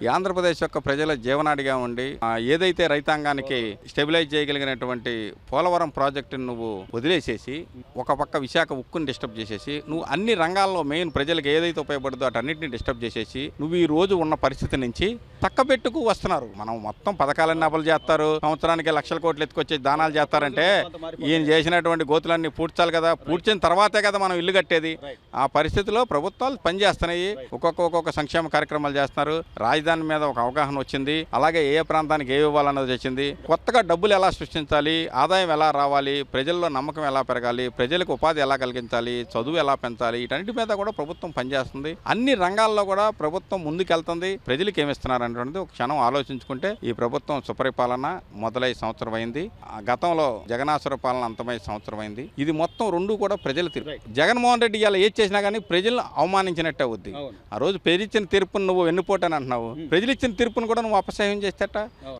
ఈ ఆంధ్రప్రదేశ్ యొక్క ప్రజల జీవనాడిగా ఉండి ఏదైతే రైతాంగానికి స్టెబిలైజ్ చేయగలిగినటువంటి పోలవరం ప్రాజెక్టును నువ్వు వదిలేసేసి ఒక పక్క విశాఖ ఉక్కుని డిస్టర్బ్ చేసేసి నువ్వు అన్ని రంగాల్లో మెయిన్ ప్రజలకు ఏదైతే ఉపయోగపడుతుందో అటన్నిటిని డిస్టర్బ్ చేసేసి నువ్వు ఈ రోజు ఉన్న పరిస్థితి నుంచి తక్కబెట్టుకు వస్తున్నారు. మనం మొత్తం పథకాలన్నీ అమలు చేస్తారు, సంవత్సరానికి లక్షల కోట్లు ఎత్తుకొచ్చి దానాలు చేస్తారంటే ఈయన చేసినటువంటి గోతులన్నీ పూడ్చాలి కదా, పూడ్చిన తర్వాతే కదా మనం ఇల్లు కట్టేది. ఆ పరిస్థితిలో ప్రభుత్వాలు పనిచేస్తున్నాయి, ఒక్కొక్క సంక్షేమ కార్యక్రమాలు చేస్తున్నారు. రాజధాని మీద ఒక అవగాహన వచ్చింది, అలాగే ఏ ప్రాంతానికి ఏ ఇవ్వాలన్నది వచ్చింది. కొత్తగా డబ్బులు ఎలా సృష్టించాలి, ఆదాయం ఎలా రావాలి, ప్రజల్లో నమ్మకం ఎలా పెరగాలి, ప్రజలకు ఉపాధి ఎలా కలిగించాలి, చదువు ఎలా పెంచాలి, వీటన్నిటి మీద కూడా ప్రభుత్వం పనిచేస్తుంది. అన్ని రంగాల్లో కూడా ప్రభుత్వం ముందుకెళ్తుంది. ప్రజలకు ఏమిస్తున్నారు అనేటువంటిది ఒక క్షణం ఆలోచించుకుంటే ఈ ప్రభుత్వం సుపరిపాలన మొదలై సంవత్సరం అయింది. గతంలో జగనాసుర పాలన అంతమై సంవత్సరం అయింది. ఇది మొత్తం రెండు కూడా ప్రజల తీర్పు. జగన్మోహన్ రెడ్డి ఇలా ఏది చేసినా కానీ ప్రజలను అవమానించినట్టే అవుద్ది. ఆ రోజు ప్రజలిచ్చిన తీర్పును నువ్వు వెన్నుపోటాని అంటున్నావు, ప్రజలిచ్చిన తీర్పును కూడా నువ్వు అపసహ్యం చేస్తేట